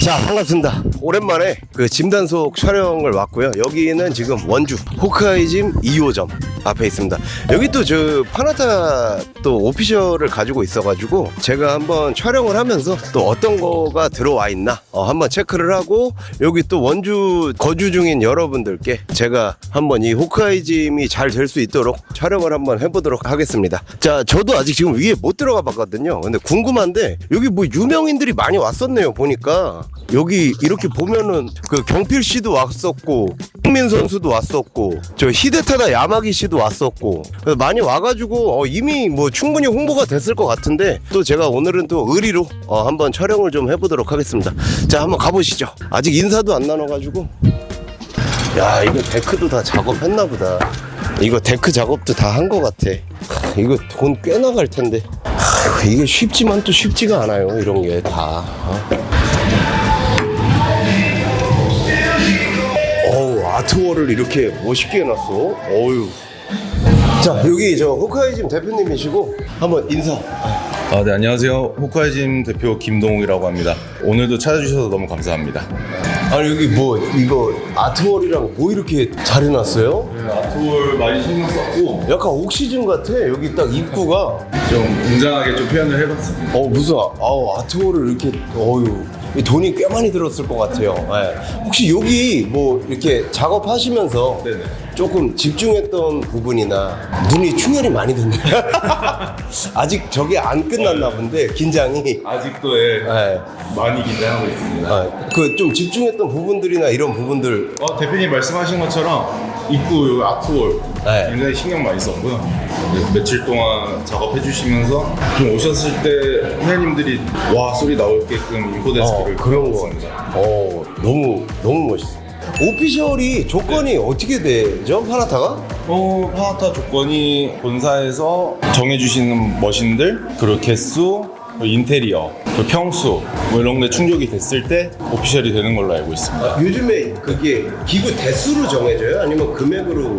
자, 반갑습니다. 오랜만에 그 짐단속 촬영을 왔고요. 여기는 지금 원주 호크아이짐 2호점 앞에 있습니다. 여기 또 저 파나타 또 오피셜을 가지고 있어가지고 제가 한번 촬영을 하면서 또 어떤 거가 들어와 있나 한번 체크를 하고, 여기 또 원주 거주 중인 여러분들께 제가 한번 이 호크아이짐이 잘 될 수 있도록 촬영을 한번 해보도록 하겠습니다. 자, 저도 아직 지금 위에 못 들어가 봤거든요. 근데 궁금한데 여기 뭐 유명인들이 많이 왔었네요. 보니까 여기 이렇게 보면은 그 경필 씨도 왔었고, 흥민 선수도 왔었고, 저 히데타다 야마기 씨도 왔었고, 많이 와가지고 이미 뭐 충분히 홍보가 됐을 것 같은데, 또 제가 오늘은 또 의리로 한번 촬영을 좀 해보도록 하겠습니다. 자, 한번 가보시죠. 아직 인사도 안 나눠가지고. 야, 이거 데크도 다 작업했나 보다. 이거 데크 작업도 다 한 것 같아. 이거 돈 꽤 나갈 텐데. 이게 쉽지만 또 쉽지가 않아요, 이런 게 다. 어우, 아트월을 이렇게 멋있게 해놨어. 어휴. 자, 여기 저 호크아이짐 대표님이시고 한번 인사. 네, 안녕하세요. 호크아이짐 대표 김동욱이라고 합니다. 오늘도 찾아주셔서 너무 감사합니다. 아니, 여기 뭐 이거 아트월이랑 뭐 이렇게 잘 해놨어요? 네, 아트월 많이 신경 썼고 약간 옥시즌 같아. 여기 딱 입구가 좀 웅장하게 좀 표현을 해봤습니다. 무슨 아트월을 이렇게 이 돈이 꽤 많이 들었을 것 같아요. 네. 혹시 여기 뭐 이렇게 작업하시면서 네네. 조금 집중했던 부분이나 눈이 충혈이 많이 됐나요? 아직 저게 안 끝났나 본데, 긴장이. 아직도 네. 많이 긴장하고 있습니다. 그 좀 집중했던 부분들이나 이런 부분들. 대표님 말씀하신 것처럼 입구 요 아트월 네. 굉장히 신경 많이 썼고요. 네, 며칠 동안 작업해 주시면서 좀 오셨을 때 선생님들이 와 소리 나올게끔 인포데스크를 그런 거. 있습니다. 너무 멋있어. 오피셜이 조건이 어떻게 되죠, 파나타가? 파나타 조건이 본사에서 정해주시는 머신들, 그리고 개수, 인테리어, 그리고 평수 뭐 이런 게 충족이 됐을 때 오피셜이 되는 걸로 알고 있습니다. 요즘에 그게 기구 대수로 정해져요? 아니면 금액으로?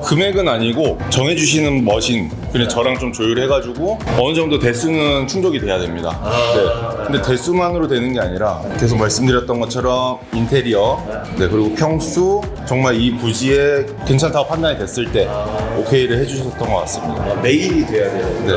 금액은 아니고 정해주시는 머신, 그냥 저랑 좀 조율해가지고 어느 정도 대수는 충족이 돼야 됩니다. 네. 근데 대수만으로 되는 게 아니라 계속 말씀드렸던 것처럼 인테리어, 네, 그리고 평수, 정말 이 부지에 괜찮다고 판단이 됐을 때 오케이를 해주셨던 것 같습니다. 메인이 돼야 돼요. 네.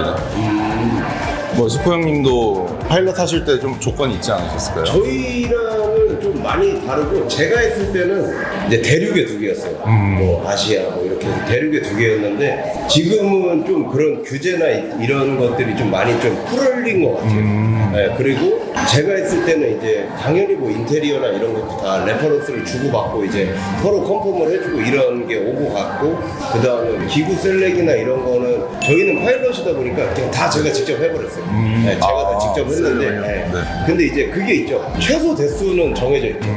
스코 형님도 파일럿 하실 때 좀 조건이 있지 않으셨을까요? 저희랑은 좀 많이 다르고, 제가 했을 때는 이제 대륙의 두 개였어요. 뭐 아시아 뭐 이렇게 대륙의 두 개였는데, 지금은 좀 그런 규제나 이런 것들이 좀 많이 좀 풀어진 것 같아요. 네, 그리고 제가 했을 때는 이제 당연히 뭐 인테리어나 이런 것도 다 레퍼런스를 주고받고 이제 서로 컨펌을 해주고 이런 게 오고 갔고, 그 다음에 기구 셀렉이나 이런 거는 저희는 파일럿이다 보니까 그냥 다 제가 직접 해버렸어요. 네, 제가 다 직접 했는데, 네. 근데 이제 그게 있죠. 최소 대수는 정해져 있죠.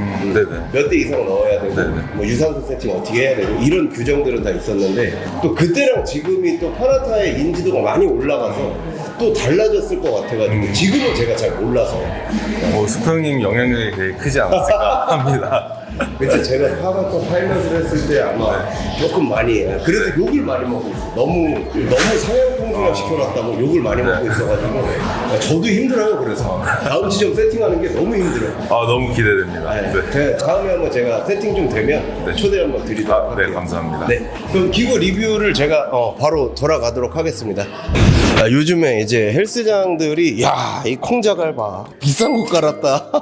몇 대 이상 넣어야 되고, 뭐 유산소 세팅 어떻게 해야 되고, 이런 규정들은 다 있었는데, 또 그때랑 지금이 또 파나타의 인지도가 많이 올라가서 또 달라졌을 것 같아가지고 지금은 제가 잘 몰라서. 스코 형님 영향력이 되게 크지 않았을까 합니다. 그때 제가 파나타 파일럿을 했을 때 아마 조금 많이, 그래서 욕을 많이 먹고 있어요. 너무 상향 공부만 시켜놨다고 욕을 많이 먹고 있어가지고 저도 힘들어요. 그래서 다음 지점 세팅하는 게 너무 힘들어요. 너무 기대됩니다. 네. 다음에 한번 제가 세팅 좀 되면 초대 한번 드리도록 할게요. 네, 감사합니다. 네. 그럼 기구 리뷰를 제가 바로 돌아가도록 하겠습니다. 요즘에 이제 헬스장들이 이 콩자갈 봐, 비싼 거 깔았다.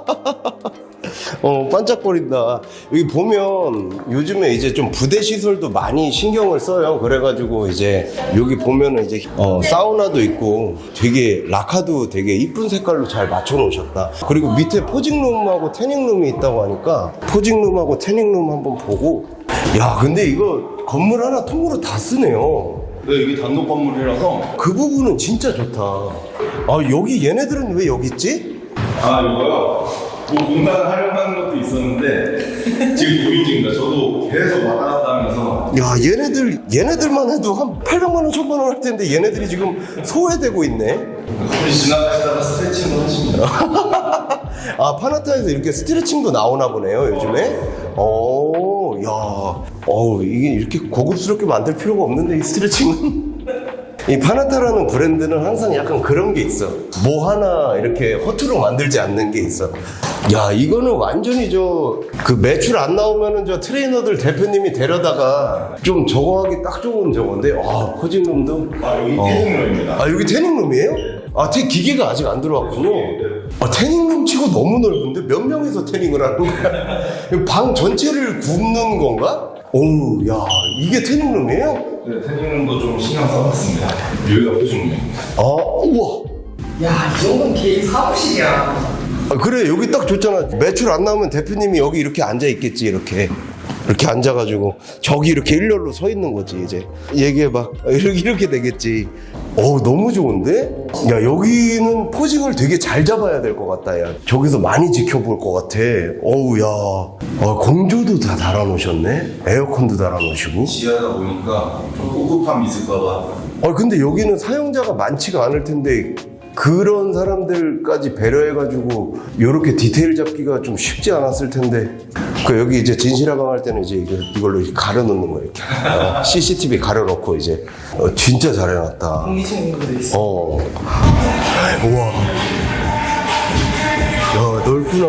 반짝거린다. 여기 보면 요즘에 이제 좀 부대 시설도 많이 신경을 써요. 그래가지고 이제 여기 보면은 이제 사우나도 있고, 되게 라카도 되게 이쁜 색깔로 잘 맞춰 놓으셨다. 그리고 밑에 포징룸하고 태닝룸이 있다고 하니까 포징룸하고 태닝룸 한번 보고, 근데 이거 건물 하나 통으로 다 쓰네요. 네, 여기 단독 건물이라서. 그 부분은 진짜 좋다. 여기 얘네들은 왜 여기 있지? 이거요? 뭐 공간을 활용하는 것도 있었는데 지금 고민 중입니다. 저도 계속 왔다 갔다 하면서. 얘네들만 해도 한 800만 원, 1000만 원 할 텐데 얘네들이 지금 소외되고 있네. 우리 지나가시다가 스트레칭도 하십니다. 파나타에서 이렇게 스트레칭도 나오나 보네요, 요즘에. 이게 이렇게 고급스럽게 만들 필요가 없는데, 이 스트레칭은. 이 파나타라는 브랜드는 항상 약간 그런 게 있어. 뭐 하나 이렇게 허투루 만들지 않는 게 있어. 야, 이거는 완전히 그 매출 안 나오면은 트레이너들 대표님이 데려다가 좀 저거 하기 딱 좋은 저건데, 포징룸도. 여기 태닝룸입니다. 여기 태닝룸이에요? 기계가 아직 안 들어왔군요. 태닝룸 치고 너무 넓은데 몇 명이서 태닝을 하는 거야? 방 전체를 굽는 건가? 어우, 야, 이게 태닝룸이에요? 네, 태닝룸도 좀 신경 써봤습니다. 여기가 포징룸입니다. 우와. 야, 이 정도는 개인 사무실이야. 그래, 여기 딱 좋잖아. 매출 안 나오면 대표님이 여기 이렇게 앉아 있겠지, 이렇게 앉아가지고 저기 이렇게 일렬로 서 있는 거지. 이제 얘기해봐. 이렇게 되겠지. 너무 좋은데? 야, 여기는 포징을 되게 잘 잡아야 될 것 같다. 야, 저기서 많이 지켜볼 것 같아. 어우, 야, 공조도 다 달아놓으셨네. 에어컨도 달아놓으시고. 지하다 보니까 좀 꿉꿉함이 있을까봐. 근데 여기는 사용자가 많지가 않을 텐데 그런 사람들까지 배려해가지고 이렇게 디테일 잡기가 좀 쉽지 않았을 텐데. 여기 이제 진실화강 할 때는 이제 이걸로 가려놓는 거예요. 이렇게. CCTV 가려놓고 이제. 진짜 잘해놨다. 공기청 공부도 있어. 우와. 야, 넓구나.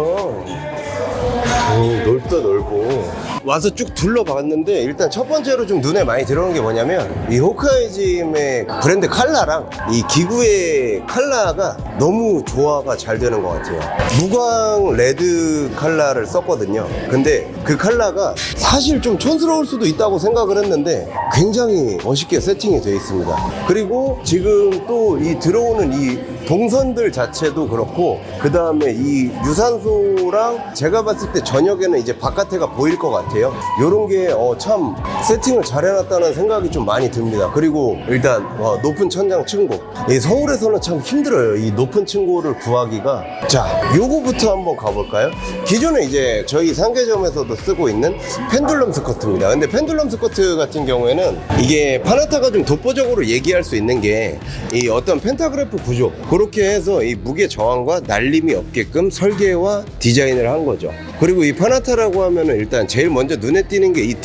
넓다, 넓고. 와서 쭉 둘러봤는데 일단 첫 번째로 좀 눈에 많이 들어오는 게 뭐냐면 이 호카이짐의 브랜드 컬러랑 이 기구의 컬러가 너무 조화가 잘 되는 것 같아요. 무광 레드 컬러를 썼거든요. 근데 그 컬러가 사실 좀 촌스러울 수도 있다고 생각을 했는데 굉장히 멋있게 세팅이 되어 있습니다. 그리고 지금 또 이 들어오는 이 동선들 자체도 그렇고 그 다음에 이 유산소랑 제가 봤을 때 저녁에는 이제 바깥에가 보일 것 같아요. 요런 게 참 세팅을 잘 해놨다는 생각이 좀 많이 듭니다. 그리고 일단 높은 천장 층고. 이 서울에서는 참 힘들어요. 이 높은 층고를 구하기가. 자, 요거부터 한번 가볼까요? 기존에 이제 저희 상계점에서도 쓰고 있는 펜듈럼 스커트입니다. 근데 펜듈럼 스커트 같은 경우에는 이게 파나타가 좀 독보적으로 얘기할 수 있는 게 이 어떤 펜타그래프 구조, 그렇게 해서 이 무게 저항과 날림이 없게끔 설계와 디자인을 한 거죠. 그리고 이 파나타라고 하면은 일단 제일 먼저 눈에 띄는 게 이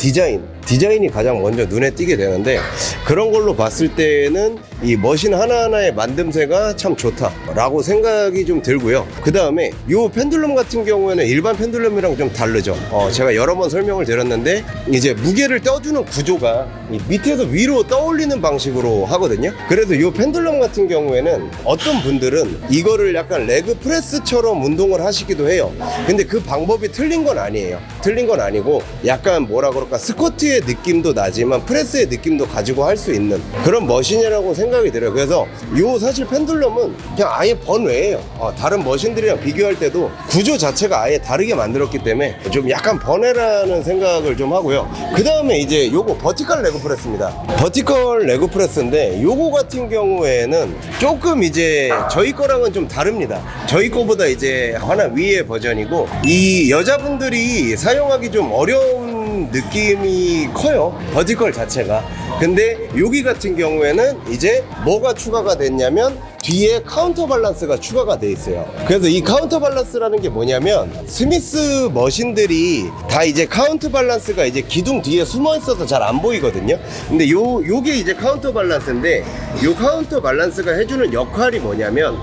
디자인이 가장 먼저 눈에 띄게 되는데, 그런 걸로 봤을 때는 이 머신 하나하나의 만듦새가 참 좋다라고 생각이 좀 들고요. 그 다음에 이 펜듈럼 같은 경우에는 일반 펜듈럼이랑 좀 다르죠. 제가 여러 번 설명을 드렸는데 이제 무게를 떠주는 구조가 이 밑에서 위로 떠올리는 방식으로 하거든요. 그래서 이 펜듈럼 같은 경우에는 어떤 분들은 이거를 약간 레그 프레스처럼 운동을 하시기도 해요. 근데 그 방법이 틀린 건 아니에요. 틀린 건 아니고 약간 뭐라 그럴까, 스쿼트의 느낌도 나지만 프레스의 느낌도 가지고 할 수 있는 그런 머신이라고 생각이 들어요. 그래서 요 사실 펜듈럼은 그냥 아예 번외예요. 다른 머신들이랑 비교할 때도 구조 자체가 아예 다르게 만들었기 때문에 좀 약간 번외라는 생각을 좀 하고요. 그 다음에 이제 요거 버티컬 레그 프레스입니다. 버티컬 레그 프레스인데 요거 같은 경우에는 조금 이제 저희 거랑은 좀 다릅니다. 저희 거보다 이제 하나 위의 버전이고, 이 여자분들이 사용하기 좀 어려운 느낌이 커요, 버티컬 자체가. 근데 여기 같은 경우에는 이제 뭐가 추가가 됐냐면 뒤에 카운터 밸런스가 추가가 돼 있어요. 그래서 이 카운터 밸런스라는 게 뭐냐면, 스미스 머신들이 다 이제 카운터 밸런스가 이제 기둥 뒤에 숨어 있어서 잘 안 보이거든요. 근데 요게 이제 카운터 밸런스인데, 요 카운터 밸런스가 해주는 역할이 뭐냐면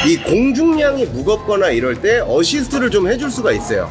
이 공중량이 무겁거나 이럴 때 어시스트를 좀 해줄 수가 있어요.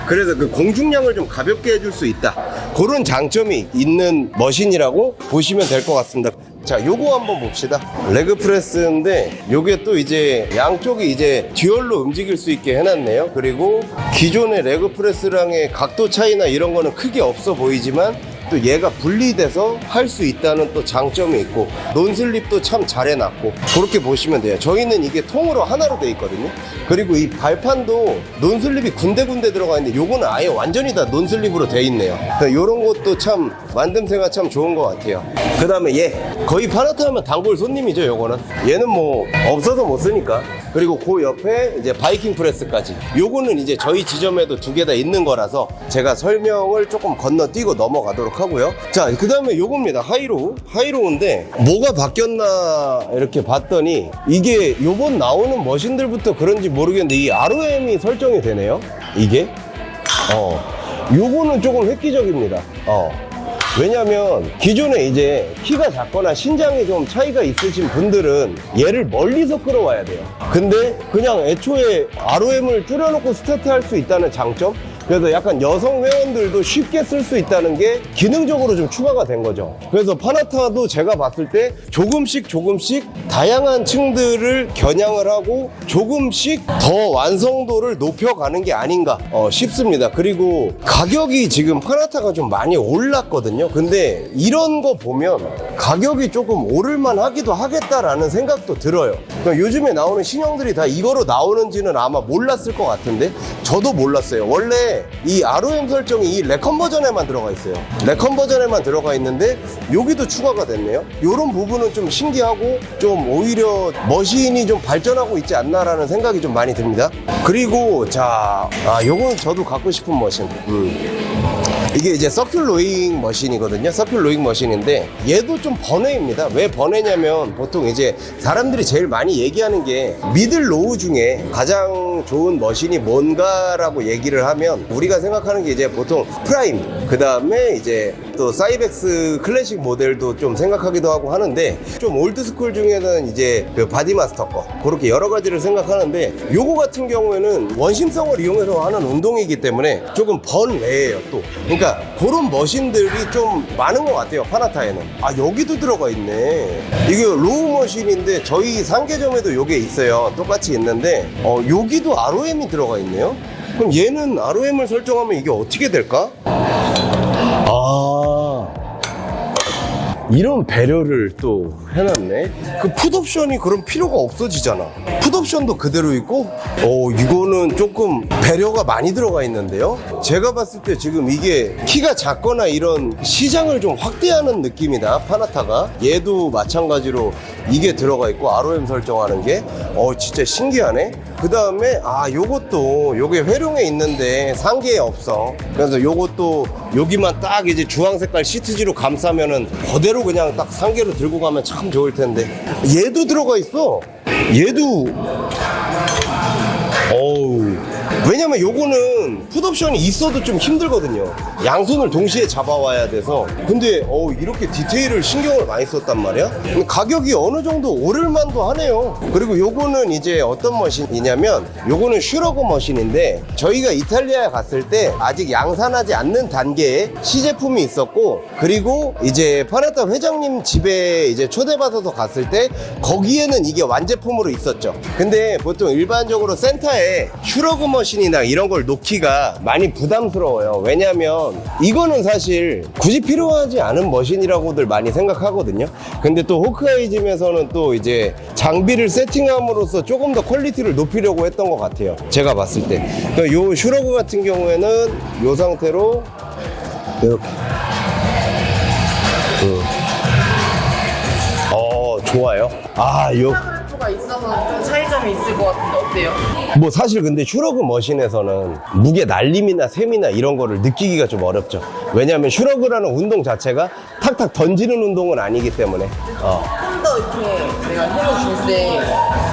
그래서 그 공중량을 좀 가볍게 해줄 수 있다, 그런 장점이 있는 머신이라고 보시면 될 것 같습니다. 자, 요거 한번 봅시다. 레그 프레스인데 요게 또 이제 양쪽이 이제 듀얼로 움직일 수 있게 해놨네요. 그리고 기존의 레그 프레스랑의 각도 차이나 이런 거는 크게 없어 보이지만 또 얘가 분리돼서 할 수 있다는 또 장점이 있고, 논슬립도 참 잘 해놨고, 그렇게 보시면 돼요. 저희는 이게 통으로 하나로 돼 있거든요. 그리고 이 발판도 논슬립이 군데군데 들어가 있는데 요거는 아예 완전히 다 논슬립으로 돼 있네요. 요런 것도 참 만듦새가 참 좋은 것 같아요. 그 다음에 얘 거의 파나타 하면 단골 손님이죠. 요거는 얘는 뭐 없어서 못 쓰니까. 그리고 그 옆에 이제 바이킹 프레스까지, 요거는 이제 저희 지점에도 두 개 다 있는 거라서 제가 설명을 조금 건너뛰고 넘어가도록 하고요. 자, 그 다음에 요겁니다. 하이로우인데 뭐가 바뀌었나 이렇게 봤더니 이게 요번 나오는 머신들부터 그런지 모르겠는데 이 ROM이 설정이 되네요. 이게 요거는 조금 획기적입니다. 왜냐면 기존에 이제 키가 작거나 신장이 좀 차이가 있으신 분들은 얘를 멀리서 끌어와야 돼요. 근데 그냥 애초에 ROM을 줄여놓고 스타트할 수 있다는 장점? 그래서 약간 여성 회원들도 쉽게 쓸 수 있다는 게 기능적으로 좀 추가가 된 거죠. 그래서 파나타도 제가 봤을 때 조금씩 다양한 층들을 겨냥을 하고 조금씩 더 완성도를 높여가는 게 아닌가 싶습니다. 그리고 가격이 지금 파나타가 좀 많이 올랐거든요. 근데 이런 거 보면 가격이 조금 오를만 하기도 하겠다라는 생각도 들어요. 그러니까 요즘에 나오는 신형들이 다 이거로 나오는지는 아마 몰랐을 것 같은데 저도 몰랐어요. 원래 이 ROM 설정이 이 레컨 버전에만 들어가 있어요. 레컨 버전에만 들어가 있는데 여기도 추가가 됐네요. 이런 부분은 좀 신기하고 좀 오히려 머신이 좀 발전하고 있지 않나라는 생각이 좀 많이 듭니다. 그리고 자, 요건 저도 갖고 싶은 머신. 이게 이제 서큘 로잉 머신이거든요. 서큘 로잉 머신인데 얘도 좀 번외입니다. 왜 번외냐면 보통 이제 사람들이 제일 많이 얘기하는 게 미들 로우 중에 가장 좋은 머신이 뭔가라고 얘기를 하면 우리가 생각하는 게 이제 보통 프라임, 그 다음에 이제 또 사이벡스 클래식 모델도 좀 생각하기도 하고 하는데 좀 올드스쿨 중에는 이제 그 바디마스터 거 그렇게 여러 가지를 생각하는데 요거 같은 경우에는 원심성을 이용해서 하는 운동이기 때문에 조금 번외예요 또. 그러니까 그런 머신들이 좀 많은 것 같아요 파나타에는. 여기도 들어가 있네. 이게 로우 머신인데 저희 상계점에도 요게 있어요. 똑같이 있는데 여기도 ROM이 들어가 있네요. 그럼 얘는 ROM을 설정하면 이게 어떻게 될까? 이런 배려를 또 해놨네. 그 풋옵션이 그럼 필요가 없어지잖아. 풋옵션도 그대로 있고 이거는 조금 배려가 많이 들어가 있는데요. 제가 봤을 때 지금 이게 키가 작거나 이런 시장을 좀 확대하는 느낌이다 파나타가. 얘도 마찬가지로 이게 들어가 있고 ROM 설정하는 게 진짜 신기하네. 그 다음에 요것도 요게 회룡에 있는데 상계에 없어. 그래서 요것도 여기만 딱 이제 주황 색깔 시트지로 감싸면은 그대로 그냥 딱 상계로 들고 가면 참 좋을 텐데. 얘도 들어가 있어. 얘도 왜냐면 요거는 풋옵션이 있어도 좀 힘들거든요. 양손을 동시에 잡아와야 돼서. 근데 이렇게 디테일을 신경을 많이 썼단 말이야. 가격이 어느 정도 오를만도 하네요. 그리고 요거는 이제 어떤 머신이냐면 요거는 슈러거 머신인데 저희가 이탈리아에 갔을 때 아직 양산하지 않는 단계에 시제품이 있었고, 그리고 이제 파나타 회장님 집에 이제 초대받아서 갔을 때 거기에는 이게 완제품으로 있었죠. 근데 보통 일반적으로 센터에 슈러거 머신이나 이런 걸 놓기가 많이 부담스러워요. 왜냐면 이거는 사실 굳이 필요하지 않은 머신이라고들 많이 생각하거든요. 근데 또 호크아이즘에서는 또 이제 장비를 세팅함으로써 조금 더 퀄리티를 높이려고 했던 것 같아요. 제가 봤을 때. 그러니까 요 슈러그 같은 경우에는 요 상태로 이렇게 좋아요. 가 있어서 좀 차이점이 있을 것 같은데 어때요? 뭐 사실 근데 슈러그 머신에서는 무게 날림이나 셈이나 이런 거를 느끼기가 좀 어렵죠. 왜냐하면 슈러그라는 운동 자체가 탁탁 던지는 운동은 아니기 때문에. 좀 더 이렇게 내가 힘을 줄 때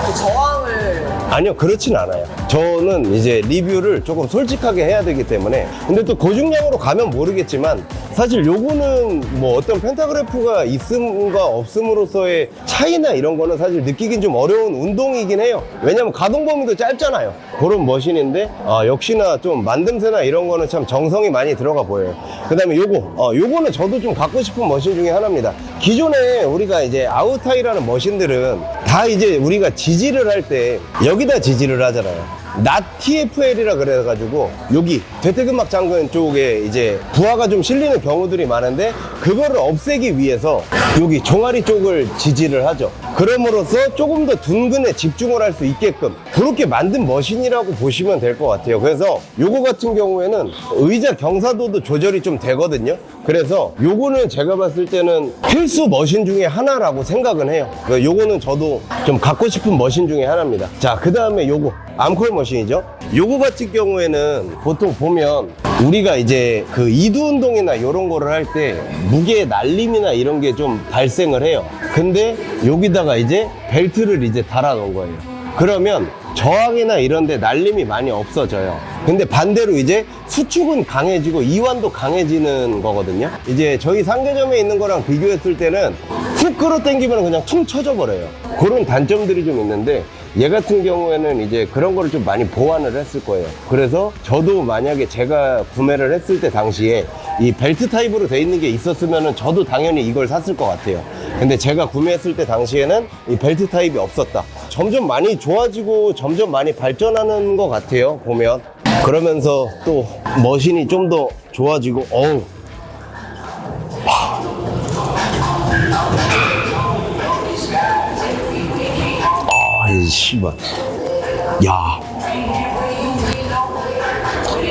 그 저항을 아니요, 그렇진 않아요. 저는 이제 리뷰를 조금 솔직하게 해야 되기 때문에. 근데 또 고중량으로 가면 모르겠지만 사실 요거는 뭐 어떤 펜타그래프가 있음과 없음으로써의 차이나 이런 거는 사실 느끼긴 좀 어려운 운동이긴 해요. 왜냐면 가동 범위도 짧잖아요. 그런 머신인데 역시나 좀 만듦새나 이런 거는 참 정성이 많이 들어가 보여요. 그 다음에 요거는 저도 좀 갖고 싶은 머신 중에 하나입니다. 기존에 우리가 이제 아우타이라는 머신들은 다 이제 우리가 지지를 할 때 여기다 지지를 하잖아요. 낫 TFL이라 그래가지고 여기 대퇴근막 장근 쪽에 이제 부하가 좀 실리는 경우들이 많은데 그거를 없애기 위해서 여기 종아리 쪽을 지지를 하죠. 그럼으로써 조금 더 둔근에 집중을 할 수 있게끔 그렇게 만든 머신이라고 보시면 될 것 같아요. 그래서 요거 같은 경우에는 의자 경사도도 조절이 좀 되거든요. 그래서 요거는 제가 봤을 때는 필수 머신 중에 하나라고 생각은 해요. 요거는 저도 좀 갖고 싶은 머신 중에 하나입니다. 자, 그 다음에 요거 암콜 머신이죠. 요거 같은 경우에는 보통 보면 우리가 이제 그 이두 운동이나 이런 거를 할 때 무게 날림이나 이런 게 좀 발생을 해요. 근데 여기다가 이제 벨트를 이제 달아 놓은 거예요. 그러면 저항이나 이런데 날림이 많이 없어져요. 근데 반대로 이제 수축은 강해지고 이완도 강해지는 거거든요. 이제 저희 상계점에 있는 거랑 비교했을 때는 훅 끌어당기면 그냥 퉁 쳐져 버려요. 그런 단점들이 좀 있는데 얘 같은 경우에는 이제 그런 거를 좀 많이 보완을 했을 거예요. 그래서 저도 만약에 제가 구매를 했을 때 당시에 이 벨트 타입으로 돼 있는 게 있었으면은 저도 당연히 이걸 샀을 것 같아요. 근데 제가 구매했을 때 당시에는 이 벨트 타입이 없었다. 점점 많이 좋아지고 점점 많이 발전하는 것 같아요, 보면. 그러면서 또 머신이 좀 더 좋아지고, 어우. 이 씨발. 야.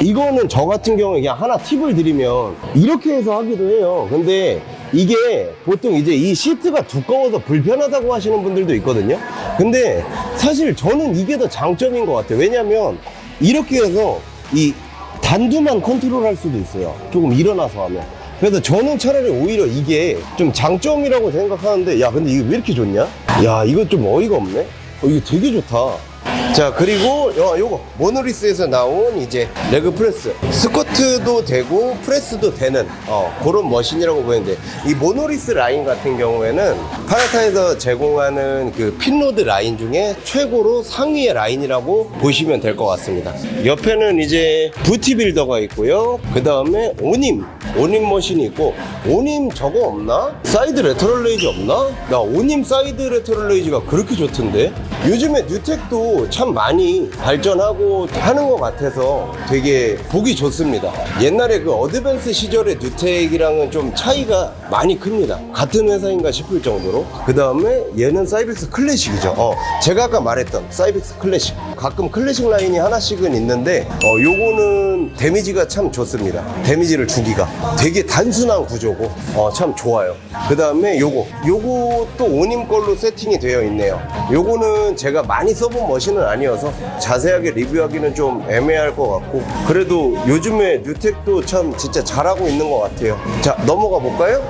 이거는 저 같은 경우에 그냥 하나 팁을 드리면 이렇게 해서 하기도 해요. 근데 이게 보통 이제 이 시트가 두꺼워서 불편하다고 하시는 분들도 있거든요. 근데 사실 저는 이게 더 장점인 것 같아요. 왜냐면 이렇게 해서 이 단두만 컨트롤할 수도 있어요. 조금 일어나서 하면. 그래서 저는 차라리 오히려 이게 좀 장점이라고 생각하는데, 야, 근데 이게 왜 이렇게 좋냐? 야, 이거 좀 어이가 없네? 이게 되게 좋다. 자, 그리고 요거 모노리스에서 나온 이제 레그 프레스, 스쿼트도 되고 프레스도 되는 그런 머신이라고 보이는데, 이 모노리스 라인 같은 경우에는 파나타에서 제공하는 그 핀로드 라인 중에 최고로 상위의 라인이라고 보시면 될 것 같습니다. 옆에는 이제 부티 빌더가 있고요. 그 다음에 오님 머신이 있고, 오님 저거 없나? 사이드 레터럴 레이즈 없나? 나 오님 사이드 레터럴 레이즈가 그렇게 좋던데. 요즘에 뉴텍도 참 많이 발전하고 하는 것 같아서 되게 보기 좋습니다. 옛날에 그 어드밴스 시절의 뉴텍이랑은 좀 차이가 많이 큽니다. 같은 회사인가 싶을 정도로. 그 다음에 얘는 사이벡스 클래식이죠. 제가 아까 말했던 사이벡스 클래식. 가끔 클래식 라인이 하나씩은 있는데 요거는 데미지가 참 좋습니다. 데미지를 주기가 되게 단순한 구조고 참 좋아요. 그 다음에 요것도 오님 걸로 세팅이 되어 있네요. 요거는 제가 많이 써본 머신은 아니어서 자세하게 리뷰하기는 좀 애매할 것 같고, 그래도 요즘에 뉴텍도 참 진짜 잘하고 있는 것 같아요. 자, 넘어가 볼까요?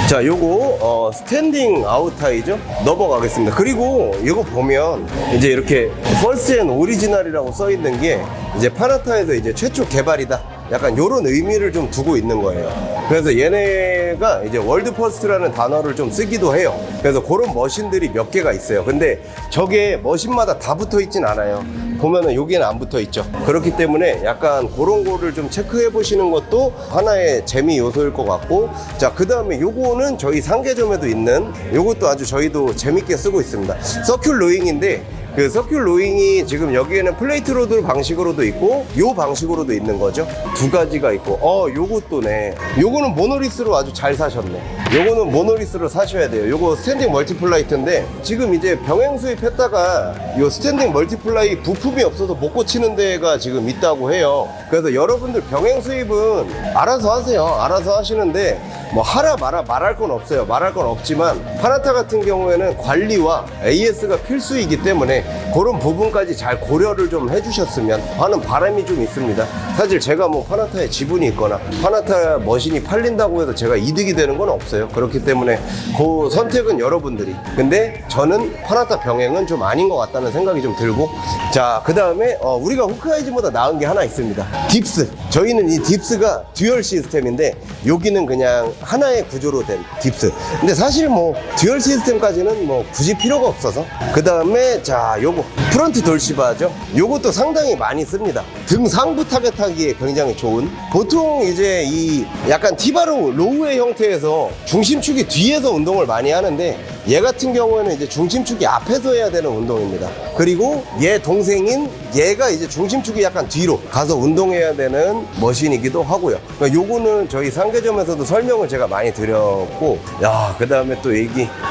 자, 요거 스탠딩 아웃타이죠? 넘어가겠습니다. 그리고 이거 보면 이제 이렇게 퍼스트 앤 오리지널이라고 써 있는 게 이제 파나타에서 이제 최초 개발이다, 약간 요런 의미를 좀 두고 있는 거예요. 그래서 얘네가 이제 월드 퍼스트라는 단어를 좀 쓰기도 해요. 그래서 그런 머신들이 몇 개가 있어요. 근데 저게 머신마다 다 붙어 있진 않아요. 보면은 여기는 안 붙어 있죠. 그렇기 때문에 약간 그런 거를 좀 체크해 보시는 것도 하나의 재미 요소일 것 같고, 자, 그 다음에 요거는 저희 상계점에도 있는, 요것도 아주 저희도 재밌게 쓰고 있습니다. 서큘 로잉인데, 그 서큘 로잉이 지금 여기에는 플레이트 로드 방식으로도 있고 요 방식으로도 있는 거죠. 두 가지가 있고, 요것도네. 요거는 모노리스로 아주 잘 사셨네. 요거는 모노리스로 사셔야 돼요. 요거 스탠딩 멀티플라이트인데, 지금 이제 병행 수입했다가 요 스탠딩 멀티플라이 부품이 없어서 못 고치는 데가 지금 있다고 해요. 그래서 여러분들 병행 수입은 알아서 하세요. 알아서 하시는데 뭐 하라 마라 말할 건 없어요. 말할 건 없지만 파나타 같은 경우에는 관리와 AS가 필수이기 때문에 그런 부분까지 잘 고려를 좀 해주셨으면 하는 바람이 좀 있습니다. 사실 제가 뭐 파나타에 지분이 있거나 파나타 머신이 팔린다고 해서 제가 이득이 되는 건 없어요. 그렇기 때문에 그 선택은 여러분들이. 근데 저는 파나타 병행은 좀 아닌 것 같다는 생각이 좀 들고, 자, 그 다음에 우리가 호크아이즈보다 나은 게 하나 있습니다. 딥스. 저희는 이 딥스가 듀얼 시스템인데 여기는 그냥 하나의 구조로 된 딥스. 근데 사실 뭐 듀얼 시스템까지는 뭐 굳이 필요가 없어서. 그 다음에 자, 요거 프론트 돌시바죠. 요것도 상당히 많이 씁니다. 등 상부 타겟하기에 굉장히 좋은. 보통 이제 이 약간 티바로 로우의 형태에서 중심축이 뒤에서 운동을 많이 하는데, 얘 같은 경우에는 이제 중심축이 앞에서 해야 되는 운동입니다. 그리고 얘 동생인 얘가 이제 중심축이 약간 뒤로 가서 운동해야 되는 머신이기도 하고요. 그러니까 요거는 저희 상계점에서도 설명을 제가 많이 드렸고, 야, 그 다음에 또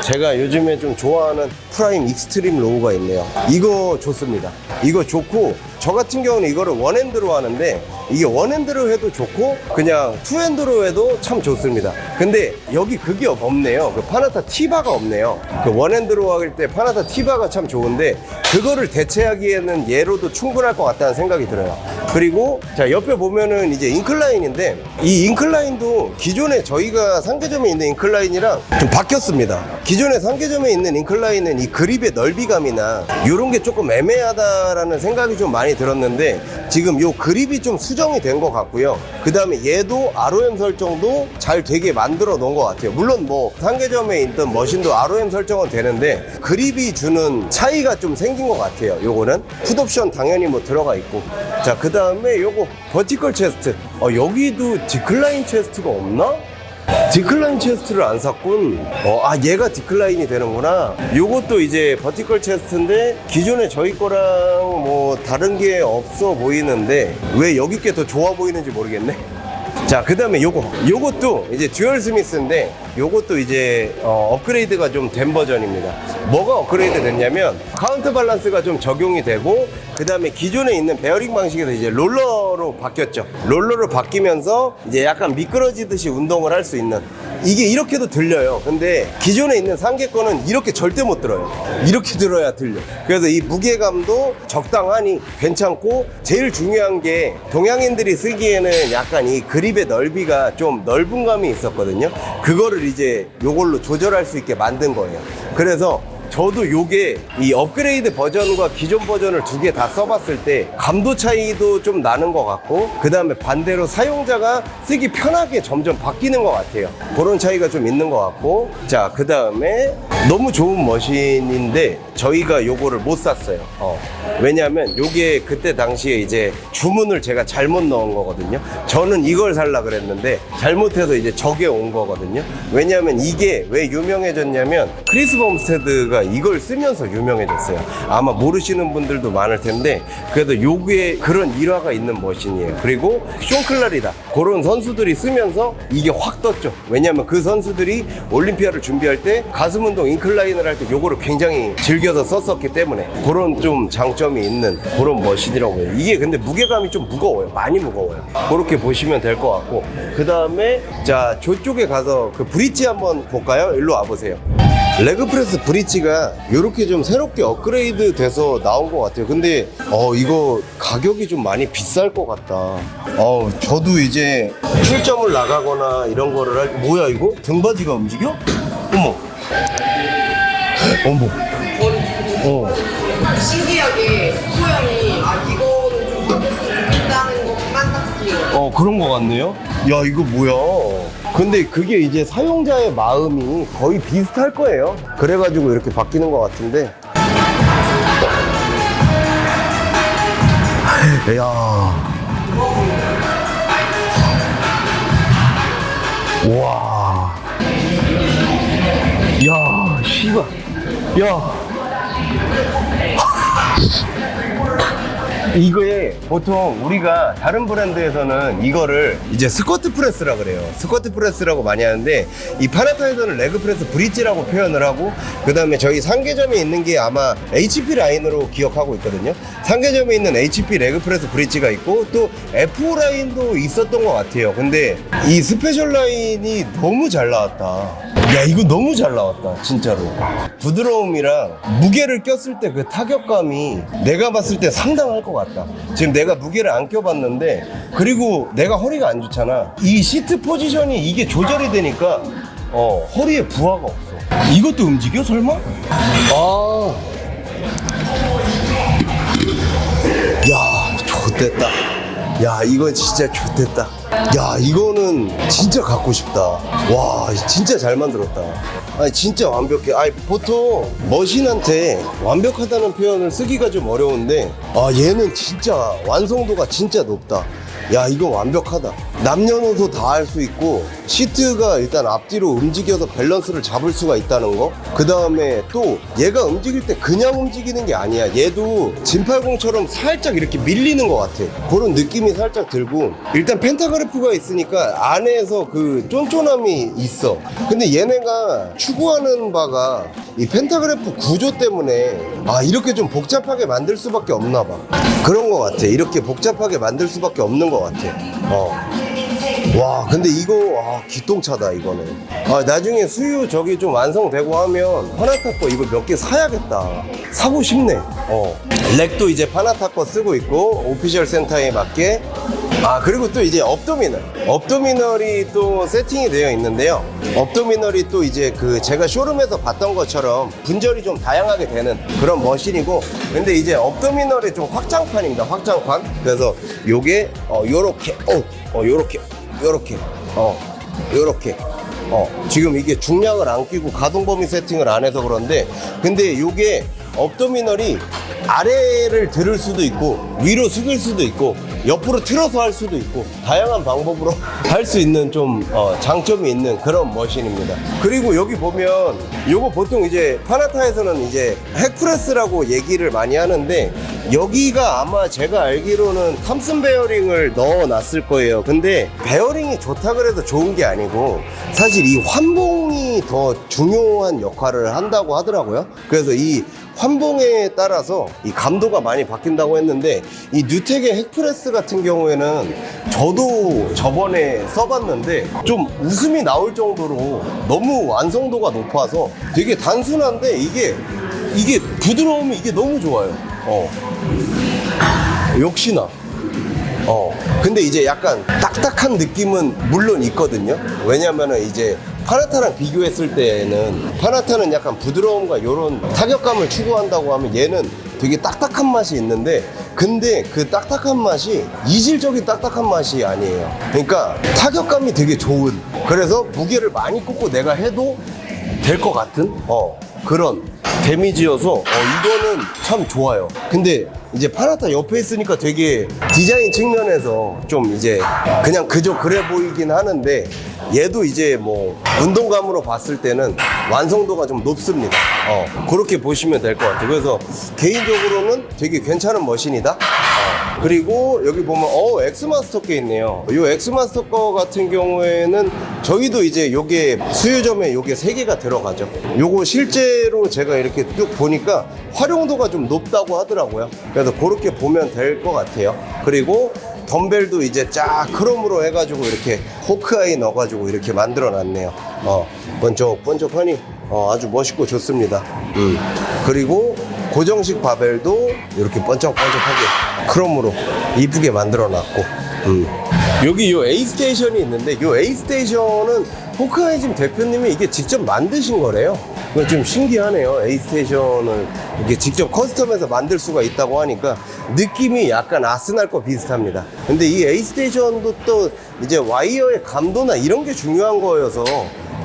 제가 요즘에 좀 좋아하는 프라임 익스트림 로우가 있네요. 이거 좋습니다. 이거 좋고, 저 같은 경우는 이거를 원핸드로 하는데 이게 원핸드로 해도 좋고 그냥 투핸드로 해도 참 좋습니다. 근데 여기 그게 없네요. 그 파나타 티바가 없네요. 그 원핸드로 할 때 파나타 티바가 참 좋은데 그거를 대체하기에는 얘로도 충분할 것 같다는 생각이 들어요. 그리고 자 옆에 보면은 이제 인클라인인데 이 인클라인도 기존에 저희가 상계점에 있는 인클라인이랑 좀 바뀌었습니다. 기존에 상계점에 있는 인클라인은 이 그립의 넓이감이나 이런 게 조금 애매하다라는 생각이 좀 많이 들었는데 지금 요 그립이 좀 수정이 된 것 같고요. 그 다음에 얘도 ROM 설정도 잘 되게 만들어 놓은 것 같아요. 물론 뭐 상계점에 있던 머신도 ROM 설정은 되는데 그립이 주는 차이가 좀 생긴 것 같아요. 요거는 풋옵션 당연히 뭐 들어가 있고 자 그 다음에 요거 버티컬 체스트 여기도 디클라인 체스트가 없나? 디클라인 체스트를 안 샀군. 얘가 디클라인이 되는구나. 요것도 이제 버티컬 체스트인데 기존에 저희 거랑 뭐 다른 게 없어 보이는데 왜 여기 게 더 좋아 보이는지 모르겠네. 자, 그 다음에 요것도 이제 듀얼 스미스인데 요것도 이제 업그레이드가 좀 된 버전입니다. 뭐가 업그레이드 됐냐면 카운터 밸런스가 좀 적용이 되고 그 다음에 기존에 있는 베어링 방식에서 이제 롤러로 바뀌었죠. 롤러로 바뀌면서 이제 약간 미끄러지듯이 운동을 할 수 있는 이게 이렇게도 들려요. 근데 기존에 있는 상계 거는 이렇게 절대 못 들어요. 이렇게 들어야 들려. 그래서 이 무게감도 적당하니 괜찮고 제일 중요한 게 동양인들이 쓰기에는 약간 이 그립의 넓이가 좀 넓은 감이 있었거든요. 그거를 이제 요걸로 조절할 수 있게 만든 거예요. 그래서 저도 요게 이 업그레이드 버전과 기존 버전을 두 개 다 써봤을 때 감도 차이도 좀 나는 것 같고 그 다음에 반대로 사용자가 쓰기 편하게 점점 바뀌는 것 같아요. 그런 차이가 좀 있는 것 같고 자 그 다음에 너무 좋은 머신인데 저희가 요거를 못 샀어요. 왜냐면 요게 그때 당시에 이제 주문을 제가 잘못 넣은 거거든요. 저는 이걸 살라 그랬는데 잘못해서 이제 저게 온 거거든요. 왜냐면 이게 왜 유명해졌냐면 크리스 범스테드가 이걸 쓰면서 유명해졌어요. 아마 모르시는 분들도 많을 텐데 그래도 요게 그런 일화가 있는 머신이에요. 그리고 숀 클라리다 그런 선수들이 쓰면서 이게 확 떴죠. 왜냐면 그 선수들이 올림피아를 준비할 때 가슴 운동 인클라인을 할 때 요거를 굉장히 즐겨서 썼었기 때문에 그런 좀 장점이 있는 그런 머신이라고 해요. 이게 근데 무게감이 좀 무거워요. 많이 무거워요. 그렇게 보시면 될 것 같고 그 다음에 자 저쪽에 가서 그 브릿지 한번 볼까요? 일로 와보세요. 레그프레스 브릿지가 이렇게 좀 새롭게 업그레이드 돼서 나온 것 같아요. 근데 이거 가격이 좀 많이 비쌀 것 같다. 저도 이제 출점을 나가거나 이런 거를 할 때 뭐야 이거? 등받이가 움직여? 어머 신기하게 소형이 이거는 좀 바뀌었으면 좋겠다는 것만 딱 느껴요. 그런 거 같네요. 야 이거 뭐야? 근데 그게 이제 사용자의 마음이 거의 비슷할 거예요. 그래가지고 이렇게 바뀌는 것 같은데. 야. 와. 야, 씨발. 야. 이거에 보통 우리가 다른 브랜드에서는 이거를 이제 스쿼트 프레스라 그래요. 스쿼트 프레스라고 많이 하는데 이 파나타에서는 레그 프레스 브릿지라고 표현을 하고 그 다음에 저희 상계점에 있는 게 아마 HP 라인으로 기억하고 있거든요. 상계점에 있는 HP 레그 프레스 브릿지가 있고 또 F 라인도 있었던 것 같아요. 근데 이 스페셜 라인이 너무 잘 나왔다. 야 이거 너무 잘 나왔다 진짜로. 부드러움이랑 무게를 꼈을 때 그 타격감이 내가 봤을 때 상당할 것 같다. 지금 내가 무게를 안 껴봤는데 그리고 내가 허리가 안 좋잖아. 이 시트 포지션이 이게 조절이 되니까 허리에 부하가 없어. 이것도 움직여 설마? 야 좋댔다. 야 이건 진짜 좋댔다. 야 이거는 진짜 갖고 싶다. 와 진짜 잘 만들었다. 아니 진짜 완벽해. 아니 보통 머신한테 완벽하다는 표현을 쓰기가 좀 어려운데 얘는 진짜 완성도가 진짜 높다. 야 이거 완벽하다. 남녀노소 다 할 수 있고 시트가 일단 앞뒤로 움직여서 밸런스를 잡을 수가 있다는 거. 그 다음에 또 얘가 움직일 때 그냥 움직이는 게 아니야. 얘도 진팔공처럼 살짝 이렇게 밀리는 것 같아. 그런 느낌이 살짝 들고 일단 펜타그래프가 있으니까 안에서 그 쫀쫀함이 있어. 근데 얘네가 추구하는 바가 이 펜타그래프 구조 때문에 이렇게 좀 복잡하게 만들 수밖에 없나 봐. 그런 것 같아. 이렇게 복잡하게 만들 수밖에 없는 것 것 같아. 와, 근데 이거 기똥차다 이거는. 나중에 수유 저기 좀 완성되고 하면 파나타 거 이거 몇 개 사야겠다. 사고 싶네. 렉도 이제 파나타 거 쓰고 있고 오피셜 센터에 맞게. 그리고 또 이제 업도미널이 또 세팅이 되어 있는데요. 업도미널이 또 이제 그 제가 쇼룸에서 봤던 것처럼 분절이 좀 다양하게 되는 그런 머신이고, 근데 이제 업도미널이 좀 확장판입니다. 확장판. 그래서 요게 요렇게 요렇게 지금 이게 중량을 안 끼고 가동 범위 세팅을 안 해서 그런데, 근데 요게 업도미널이 아래를 들을 수도 있고 위로 숙일 수도 있고 옆으로 틀어서 할 수도 있고 다양한 방법으로 할 수 있는 좀 장점이 있는 그런 머신입니다. 그리고 여기 보면 요거 보통 이제 파나타에서는 이제 핵프레스라고 얘기를 많이 하는데, 여기가 아마 제가 알기로는 탐슨 베어링을 넣어놨을 거예요. 근데 베어링이 좋다 그래도 좋은 게 아니고 사실 이 환봉이 더 중요한 역할을 한다고 하더라고요. 그래서 이 환봉에 따라서 이 감도가 많이 바뀐다고 했는데, 이 뉴텍의 핵프레스 같은 경우에는 저도 저번에 써봤는데 좀 웃음이 나올 정도로 너무 완성도가 높아서 되게 단순한데 이게 부드러움이 이게 너무 좋아요. 역시나. 근데 이제 약간 딱딱한 느낌은 물론 있거든요. 왜냐면은 이제 파나타랑 비교했을 때는 파나타는 약간 부드러움과 이런 타격감을 추구한다고 하면 얘는 되게 딱딱한 맛이 있는데, 근데 그 딱딱한 맛이 이질적인 딱딱한 맛이 아니에요. 그러니까 타격감이 되게 좋은, 그래서 무게를 많이 꽂고 내가 해도 될 것 같은 그런 데미지여서 이거는 참 좋아요. 근데 이제 파나타 옆에 있으니까 되게 디자인 측면에서 좀 이제 그냥 그저 그래 보이긴 하는데, 얘도 이제 뭐 운동감으로 봤을 때는 완성도가 좀 높습니다. 그렇게 보시면 될 것 같아요. 그래서 개인적으로는 되게 괜찮은 머신이다. 그리고 여기 보면 엑스마스터 게 있네요. 이 엑스마스터 거 같은 경우에는 저희도 이제 요게 수유점에 요게 3개가 들어가죠. 요거 실제로 제가 이렇게 쭉 보니까 활용도가 좀 높다고 하더라고요. 그래서 그렇게 보면 될 것 같아요. 그리고 덤벨도 이제 쫙 크롬으로 해가지고 이렇게 호크아이 넣어가지고 이렇게 만들어 놨네요. 번쩍번쩍하니 아주 멋있고 좋습니다. 그리고 고정식 바벨도 이렇게 번쩍번쩍하게 크롬으로 이쁘게 만들어 놨고, 여기 요 A스테이션이 있는데, 요 A스테이션은 호크아이즘 대표님이 이게 직접 만드신 거래요. 그건 좀 신기하네요. A스테이션을 이게 직접 커스텀해서 만들 수가 있다고 하니까 느낌이 약간 아스날 거 비슷합니다. 근데 이 A스테이션도 또 이제 와이어의 감도나 이런 게 중요한 거여서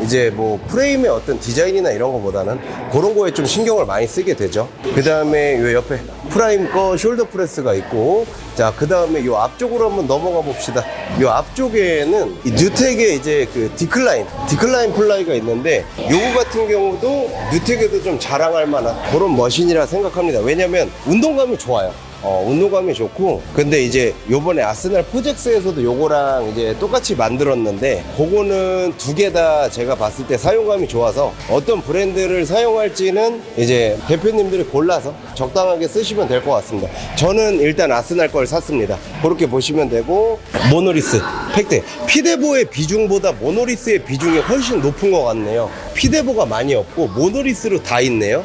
이제 뭐 프레임의 어떤 디자인이나 이런 거보다는 그런 거에 좀 신경을 많이 쓰게 되죠. 그 다음에 요 옆에 프라임 거 숄더 프레스가 있고, 자, 그 다음에 요 앞쪽으로 한번 넘어가 봅시다. 요 앞쪽에는 이 뉴텍의 이제 그 디클라인 플라이가 있는데, 요거 같은 경우도 뉴텍에서 좀 자랑할 만한 그런 머신이라 생각합니다. 왜냐면 운동감이 좋아요. 운동감이 좋고, 근데 이제 요번에 아스날 포젝스에서도 요거랑 이제 똑같이 만들었는데, 그거는 2개 다 제가 봤을 때 사용감이 좋아서 어떤 브랜드를 사용할지는 이제 대표님들이 골라서 적당하게 쓰시면 될 것 같습니다. 저는 일단 아스날 걸 샀습니다. 그렇게 보시면 되고, 모노리스 팩트 피데보의 비중보다 모노리스의 비중이 훨씬 높은 것 같네요. 피데보가 많이 없고 모노리스로 다 있네요.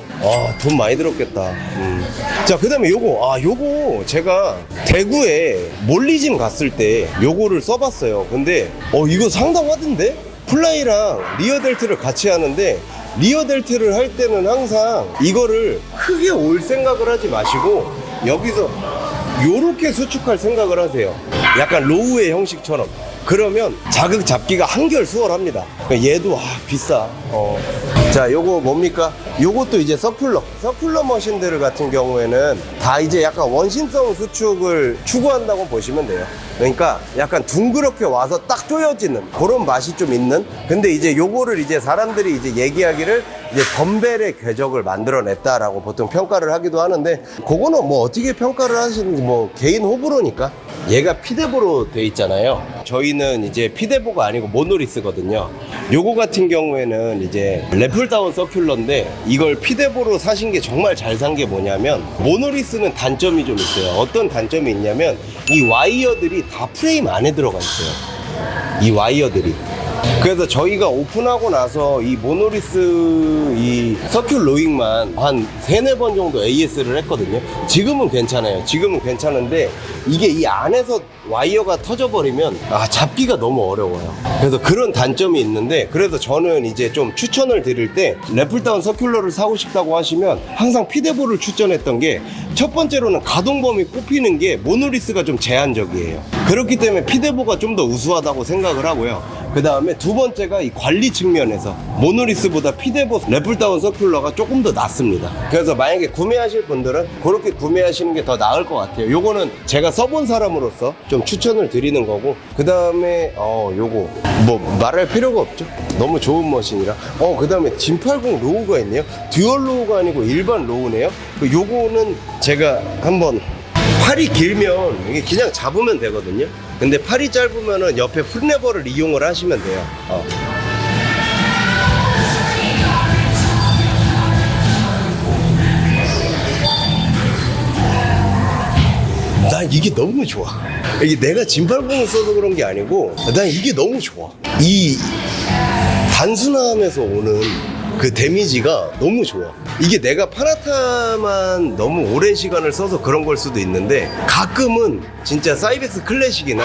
돈 많이 들었겠다. 자, 그 다음에 요거 제가 대구에 몰리짐 갔을 때 요거를 써봤어요. 근데 이거 상당하던데? 플라이랑 리어 델트를 같이 하는데, 리어 델트를 할 때는 항상 이거를 크게 올 생각을 하지 마시고 여기서 요렇게 수축할 생각을 하세요. 약간 로우의 형식처럼. 그러면 자극 잡기가 한결 수월합니다. 얘도 비싸. 자, 요거 뭡니까? 요것도 이제 서큘러 머신들 같은 경우에는 다 이제 약간 원심성 수축을 추구한다고 보시면 돼요. 그러니까 약간 둥그렇게 와서 딱 조여지는 그런 맛이 좀 있는. 근데 이제 요거를 이제 사람들이 이제 얘기하기를 이제 덤벨의 궤적을 만들어냈다라고 보통 평가를 하기도 하는데, 그거는 뭐 어떻게 평가를 하시는지 뭐 개인 호불호니까 얘가 피데보로 돼 있잖아요. 저희는 이제 피데보가 아니고 모노리스거든요. 요거 같은 경우에는 이제 래플다운 서큘러인데 이걸 피데보로 사신 게 정말 잘 산 게 뭐냐면 모노리스는 단점이 좀 있어요. 어떤 단점이 있냐면 이 와이어들이 다 프레임 안에 들어가 있어요. 이 와이어들이. 그래서 저희가 오픈하고 나서 이 모노리스 이 서큘 로잉만 한 3-4번 정도 AS를 했거든요. 지금은 괜찮아요. 지금은 괜찮은데 이게 이 안에서 와이어가 터져버리면 잡기가 너무 어려워요. 그래서 그런 단점이 있는데, 그래서 저는 이제 좀 추천을 드릴 때 래플다운 서큘러를 사고 싶다고 하시면 항상 피데보를 추천했던 게, 첫 번째로는 가동 범위 꼽히는 게 모노리스가 좀 제한적이에요. 그렇기 때문에 피데보가 좀 더 우수하다고 생각을 하고요. 그 다음에 두 번째가 이 관리 측면에서 모노리스보다 피데보 래플다운 서큘러가 조금 더 낫습니다. 그래서 만약에 구매하실 분들은 그렇게 구매하시는 게 더 나을 것 같아요. 요거는 제가 써본 사람으로서 좀 추천을 드리는 거고, 그 다음에 요거 뭐 말할 필요가 없죠. 너무 좋은 머신이라. 그 다음에 진80 로우가 있네요. 듀얼 로우가 아니고 일반 로우네요. 요거는 제가 한번, 팔이 길면 이게 그냥 잡으면 되거든요. 근데 팔이 짧으면은 옆에 풀레버를 이용을 하시면 돼요. 난 이게 너무 좋아. 이게 내가 진80을 써서 그런 게 아니고 난 이게 너무 좋아. 이 단순함에서 오는 그 데미지가 너무 좋아. 이게 내가 파나타만 너무 오랜 시간을 써서 그런 걸 수도 있는데, 가끔은 진짜 사이벡스 클래식이나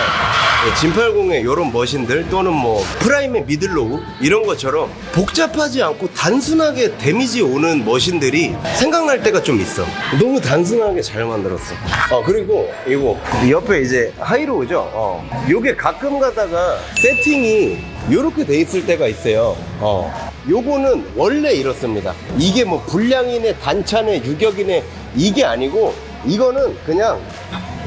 진80의 이런 머신들, 또는 뭐 프라임의 미들로우 이런 것처럼 복잡하지 않고 단순하게 데미지 오는 머신들이 생각날 때가 좀 있어. 너무 단순하게 잘 만들었어. 그리고 이거 옆에 이제 하이로우죠. 요게 가끔 가다가 세팅이 요렇게 돼 있을 때가 있어요. 요거는 원래 이렇습니다. 이게 뭐 불량이네 단차네 유격이네 이게 아니고, 이거는 그냥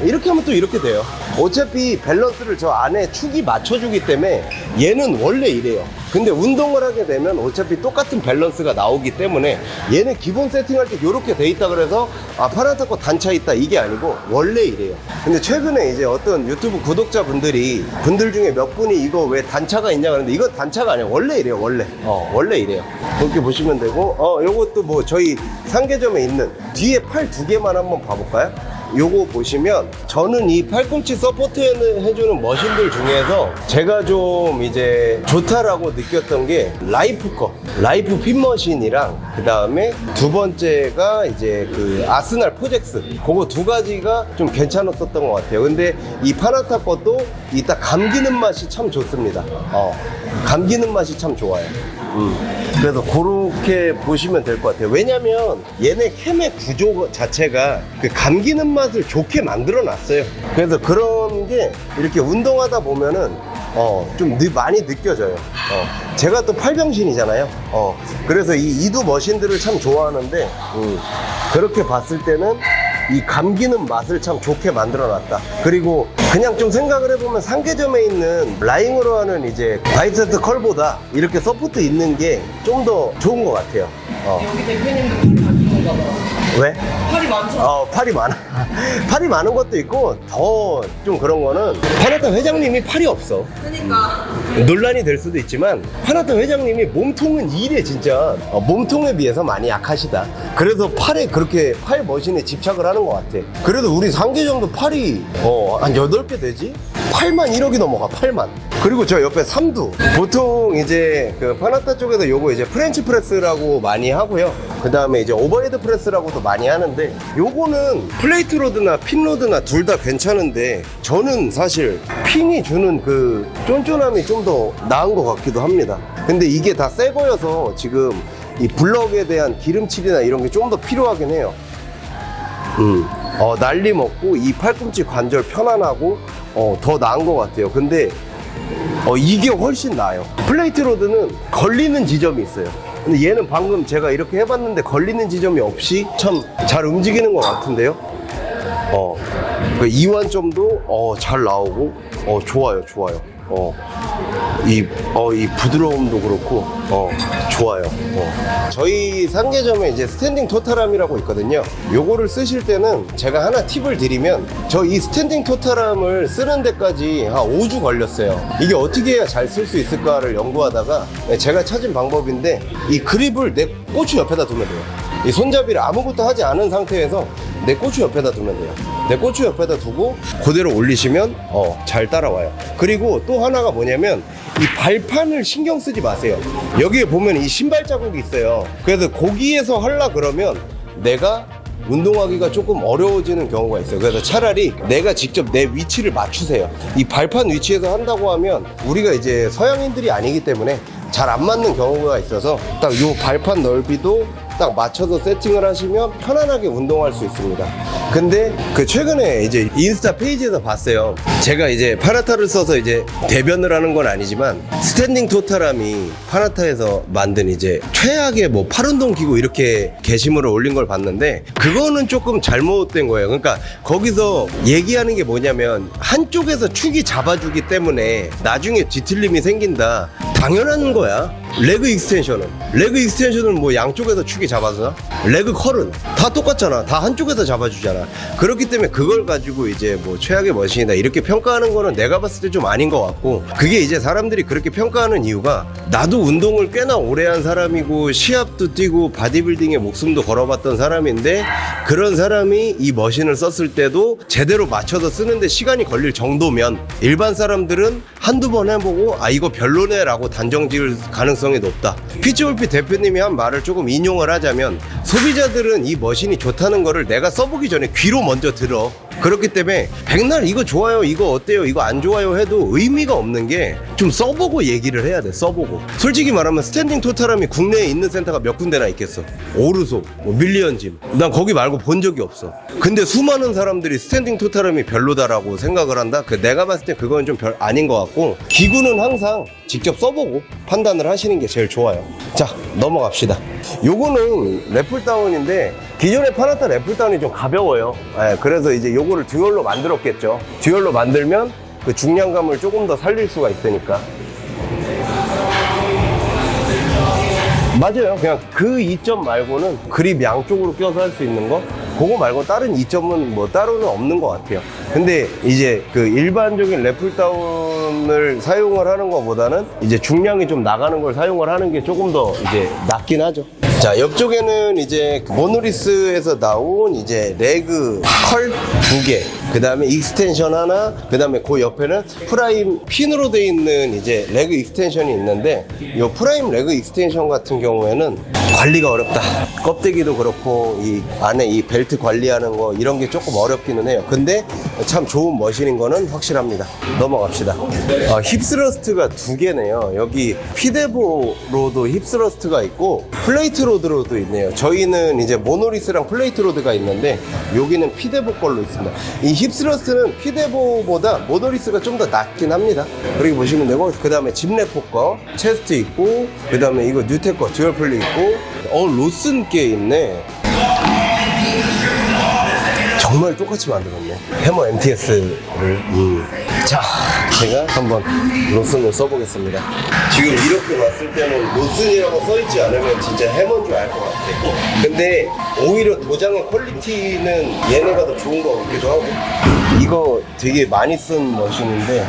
이렇게 하면 또 이렇게 돼요. 어차피 밸런스를 저 안에 축이 맞춰주기 때문에 얘는 원래 이래요. 근데 운동을 하게 되면 어차피 똑같은 밸런스가 나오기 때문에 얘는 기본 세팅할 때 이렇게 돼 있다 그래서 파나타 거 단차 있다 이게 아니고 원래 이래요. 근데 최근에 이제 어떤 유튜브 분들 중에 몇 분이 이거 왜 단차가 있냐 그러는데, 이건 단차가 아니에요. 원래 이래요. 원래 이래요. 그렇게 보시면 되고, 요것도 뭐 저희 상계점에 있는 뒤에 팔 2개만 한번 봐볼까요? 요거 보시면, 저는 이 팔꿈치 서포트 해주는 머신들 중에서 제가 좀 이제 좋다라고 느꼈던 게 라이프 핀머신이랑, 그 다음에 두 번째가 이제 그 아스날 포젝스, 그거 두 가지가 좀 괜찮았었던 것 같아요. 근데 이 파나타 것도 이따 감기는 맛이 참 좋습니다. 감기는 맛이 참 좋아요. 그래서 그렇게 보시면 될 것 같아요. 왜냐면 얘네 캠의 구조 자체가 그 감기는 맛을 좋게 만들어 놨어요. 그래서 그런 게 이렇게 운동하다 보면은 좀 많이 느껴져요. 제가 또 팔병신이잖아요. 그래서 이 이두 머신들을 참 좋아하는데, 그렇게 봤을 때는 이 감기는 맛을 참 좋게 만들어 놨다. 그리고 그냥 좀 생각을 해보면 상계점에 있는 라잉으로 하는 이제 바이세트 컬보다 이렇게 서포트 있는 게 좀 더 좋은 것 같아요. 여기 대표님도 팔이 많은 건가 봐. 왜? 팔이 많죠? 팔이 많아. 팔이 많은 것도 있고, 더 좀 그런 거는 파나타 회장님이 팔이 없어. 그러니까 논란이 될 수도 있지만 파나타 회장님이 몸통은 이래 진짜. 몸통에 비해서 많이 약하시다. 그래서 팔에 그렇게 팔 머신에 집착을 하는 것 같아. 그래도 우리 상계정도 팔이 한 8개 되지? 8만 1억이 넘어가. 8만. 그리고 저 옆에 삼두, 보통 이제 그 파나타 쪽에서 요거 이제 프렌치 프레스라고 많이 하고요. 그 다음에 이제 오버헤드 프레스라고도 많이 하는데, 요거는 플레이트 로드나 핀 로드나 둘 다 괜찮은데, 저는 사실 핀이 주는 그 쫀쫀함이 좀 더 나은 것 같기도 합니다. 근데 이게 다 새 거여서 지금 이 블럭에 대한 기름칠이나 이런 게 좀 더 필요하긴 해요. 난리 먹고 이 팔꿈치 관절 편안하고 더 나은 것 같아요. 근데 이게 훨씬 나아요. 플레이트 로드는 걸리는 지점이 있어요. 근데 얘는 방금 제가 이렇게 해봤는데 걸리는 지점이 없이 참 잘 움직이는 것 같은데요. 그 이완점도 잘 나오고 좋아요. 이 부드러움도 그렇고 좋아요. 저희 상계점에 이제 스탠딩 토탈함이라고 있거든요. 요거를 쓰실 때는 제가 하나 팁을 드리면 저 이 스탠딩 토탈함을 쓰는 데까지 한 5주 걸렸어요. 이게 어떻게 해야 잘 쓸 수 있을까를 연구하다가 제가 찾은 방법인데 이 그립을 내 꼬추 옆에다 두면 돼요. 이 손잡이를 아무것도 하지 않은 상태에서 내 꼬추 옆에다 두면 돼요. 내 꼬추 옆에다 두고 그대로 올리시면 잘 따라와요. 그리고 또 하나가 뭐냐면 이 발판을 신경 쓰지 마세요. 여기에 보면 이 신발 자국이 있어요. 그래서 거기에서 하려 그러면 내가 운동하기가 조금 어려워지는 경우가 있어요. 그래서 차라리 내가 직접 내 위치를 맞추세요. 이 발판 위치에서 한다고 하면 우리가 이제 서양인들이 아니기 때문에 잘 안 맞는 경우가 있어서 딱 이 발판 넓이도 딱 맞춰서 세팅을 하시면 편안하게 운동할 수 있습니다. 근데 그 최근에 이제 인스타 페이지에서 봤어요. 제가 이제 파나타를 써서 이제 대변을 하는 건 아니지만 스탠딩 토탈함이 파나타에서 만든 이제 최악의 뭐 팔운동 기구 이렇게 게시물을 올린 걸 봤는데 그거는 조금 잘못된 거예요. 그러니까 거기서 얘기하는 게 뭐냐면 한쪽에서 축이 잡아주기 때문에 나중에 뒤틀림이 생긴다. 당연한 거야. 레그 익스텐션은 뭐 양쪽에서 축이 잡아주나? 레그 컬은 다 똑같잖아. 다 한쪽에서 잡아주잖아. 그렇기 때문에 그걸 가지고 이제 뭐 최악의 머신이다 이렇게 평가하는 거는 내가 봤을 때 좀 아닌 것 같고, 그게 이제 사람들이 그렇게 평가하는 이유가 나도 운동을 꽤나 오래 한 사람이고 시합도 뛰고 바디빌딩에 목숨도 걸어봤던 사람인데 그런 사람이 이 머신을 썼을 때도 제대로 맞춰서 쓰는데 시간이 걸릴 정도면 일반 사람들은 한두 번 해보고 아 이거 별로네 라고 단정 지을 가능성이 높다. 피츠홀피 대표님이 한 말을 조금 인용을 하자면 소비자들은 이 머신이 좋다는 거를 내가 써보기 전에 귀로 먼저 들어. 그렇기 때문에 백날 이거 좋아요 이거 어때요 이거 안 좋아요 해도 의미가 없는 게 좀 써보고 얘기를 해야 돼. 써보고 솔직히 말하면 스탠딩 토탈함이 국내에 있는 센터가 몇 군데나 있겠어. 오르소, 뭐 밀리언짐, 난 거기 말고 본 적이 없어. 근데 수많은 사람들이 스탠딩 토탈함이 별로다라고 생각을 한다. 내가 봤을 때 그건 좀 별 아닌 것 같고, 기구는 항상 직접 써보고 판단을 하시는 게 제일 좋아요. 자, 넘어갑시다. 요거는 래플다운인데 기존의 파나타 래플다운이 좀 가벼워요. 그래서 이제 요거를 듀얼로 만들었겠죠. 듀얼로 만들면 그 중량감을 조금 더 살릴 수가 있으니까. 맞아요. 그냥 그 이점 말고는 그립 양쪽으로 껴서 할 수 있는 거 그거 말고 다른 이점은 뭐 따로는 없는 것 같아요. 근데 이제 그 일반적인 래플다운을 사용을 하는 것보다는 이제 중량이 좀 나가는 걸 사용을 하는 게 조금 더 이제 낫긴 하죠. 자, 옆쪽에는 이제 모노리스에서 나온 이제 레그 컬 2개, 그 다음에 익스텐션 하나, 그 다음에 그 옆에는 프라임 핀으로 되어 있는 이제 레그 익스텐션이 있는데, 이 프라임 레그 익스텐션 같은 경우에는 관리가 어렵다. 껍데기도 그렇고 이 안에 이 벨트 관리하는 거 이런 게 조금 어렵기는 해요. 근데 참 좋은 머신인 거는 확실합니다. 넘어갑시다. 힙스러스트가 2개네요. 여기 피데보로도 힙스러스트가 있고 플레이트 로드로도 있네요. 저희는 이제 모노리스랑 플레이트 로드가 있는데 여기는 피데보 걸로 있습니다. 이 힙스러스트는 피데보보다 모노리스가 좀 더 낫긴 합니다. 그렇게 보시면 되고, 그 다음에 집레포 거 체스트 있고, 그 다음에 이거 뉴텍 거 듀얼 플리 있고, 로슨 게 있네. 정말 똑같이 만들었네. 해머 MTS를. 자, 제가 한번 로슨을 써보겠습니다. 지금 이렇게 봤을 때는 로슨이라고 써있지 않으면 진짜 해머인 줄 알 것 같아요. 근데 오히려 도장의 퀄리티는 얘네가 더 좋은 것 같기도 하고. 이거 되게 많이 쓴 머신인데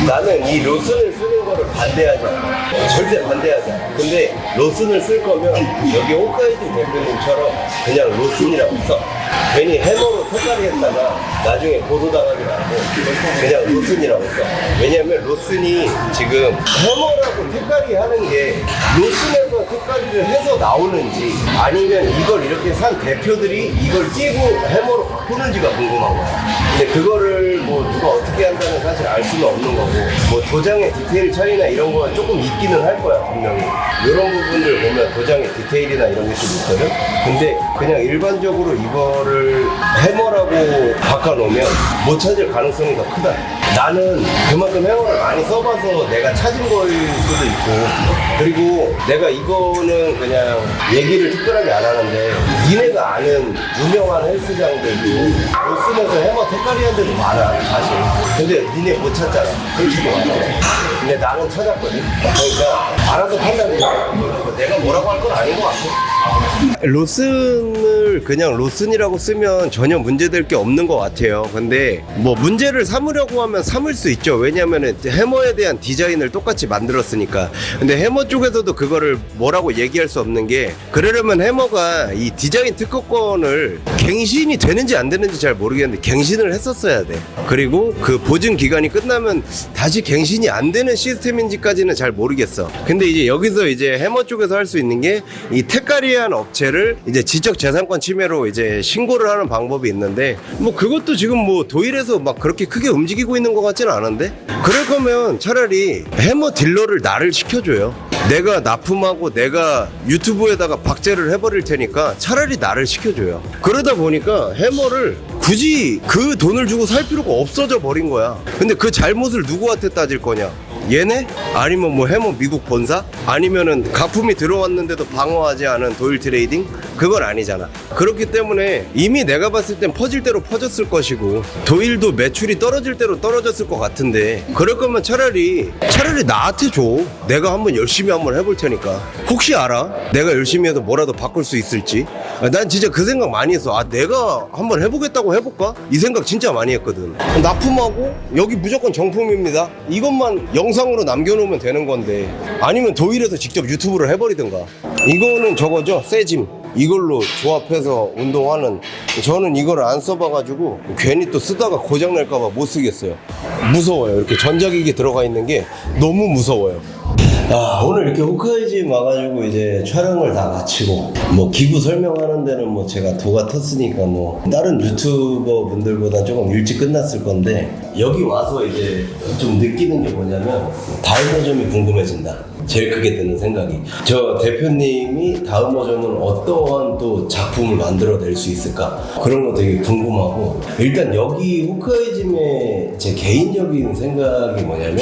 나는 이 로슨을 쓰는 거를 반대하지 않아. 절대 반대하지 않아. 근데 로슨을 쓸 거면 여기 호카이지 대표님처럼 그냥 로슨이라고 써. 괜히 해머로 턱걸이 했다가 나중에 고소당하지 말고 그냥 로슨이라고 써. 왜냐면 로슨이 지금 해머라고 턱걸이 하는 게 로슨에서 턱걸이를 해서 나오는지 아니면 이걸 이렇게 산 대표들이 이걸 끼고 해머로 바꾸는지가 궁금한 거야. 근데 그거를 뭐 누가 어떻게 한다는 사실 알 수는 없는 거고, 뭐 도장의 디테일 차이나 이런 건 조금 있기는 할 거야 분명히. 이런 부분들 보면 도장의 디테일이나 이런 게 좀 있거든. 근데 그냥 일반적으로 이거를 해머라고 바꿔놓으면 못 찾을 가능성이 더 크다. 나는 그만큼 해머를 많이 써봐서 내가 찾은 거일 수도 있고, 그리고 내가 이거는 그냥 얘기를 특별하게 안 하는데 니네가 아는 유명한 헬스장들도 못 쓰면서 해머 택가리한 데도 많아 사실. 근데 니네 못 찾잖아. 솔직히 말해. 근데 나는 찾았거든. 그러니까 알아서 판단해. 내가 뭐라고 할 건 아닌 것 같아. 로슨을 그냥 로슨이라고 쓰면 전혀 문제될 게 없는 것 같아요. 근데 뭐 문제를 삼으려고 하면 삼을 수 있죠. 왜냐면은 해머에 대한 디자인을 똑같이 만들었으니까. 근데 해머 쪽에서도 그거를 뭐라고 얘기할 수 없는 게, 그러려면 해머가 이 디자인 특허권을 갱신이 되는지 안 되는지 잘 모르겠는데 갱신을 했었어야 돼. 그리고 그 보증 기간이 끝나면 다시 갱신이 안 되는 시스템인지까지는 잘 모르겠어. 근데 이제 여기서 이제 해머 쪽에서 할 수 있는 게 이 택가리한 업체를 이제 지적재산권 침해로 이제 신고를 하는 방법이 있는데, 뭐 그것도 지금 뭐 도일에서 막 그렇게 크게 움직이고 있는 것 같지는 않은데, 그럴 거면 차라리 해머 딜러를 나를 시켜줘요. 내가 납품하고 내가 유튜브에다가 박제를 해버릴 테니까 차라리 나를 시켜줘요. 그러다 보니까 해머를 굳이 그 돈을 주고 살 필요가 없어져 버린 거야. 근데 그 잘못을 누구한테 따질 거냐? 얘네? 아니면 뭐 해머 미국 본사? 아니면은 가품이 들어왔는데도 방어하지 않은 도일 트레이딩? 그건 아니잖아. 그렇기 때문에 이미 내가 봤을 땐 퍼질 대로 퍼졌을 것이고, 도일도 매출이 떨어질 대로 떨어졌을 것 같은데, 그럴 거면 차라리 나한테 줘. 내가 한번 열심히 한번 해볼 테니까. 혹시 알아? 내가 열심히 해서 뭐라도 바꿀 수 있을지. 난 진짜 그 생각 많이 했어. 내가 한번 해보겠다고 해볼까? 이 생각 진짜 많이 했거든. 납품하고 여기 무조건 정품입니다. 이것만 영상으로 남겨놓으면 되는 건데, 아니면 도일에서 직접 유튜브를 해버리든가. 이거는 저거죠, 세짐. 이걸로 조합해서 운동하는. 저는 이걸 안 써봐가지고 괜히 또 쓰다가 고장날까봐 못 쓰겠어요. 무서워요. 이렇게 전자기기 들어가 있는 게 너무 무서워요. 오늘 이렇게 호카이짐 와가지고 이제 촬영을 다 마치고, 뭐 기구 설명하는 데는 뭐 제가 도가 텄으니까 뭐 다른 유튜버 분들보다 조금 일찍 끝났을 건데, 여기 와서 이제 좀 느끼는 게 뭐냐면 다음 버전이 궁금해진다. 제일 크게 드는 생각이, 저 대표님이 다음 버전은 어떠한 또 작품을 만들어낼 수 있을까, 그런 거 되게 궁금하고, 일단 여기 호카이짐의 제 개인적인 생각이 뭐냐면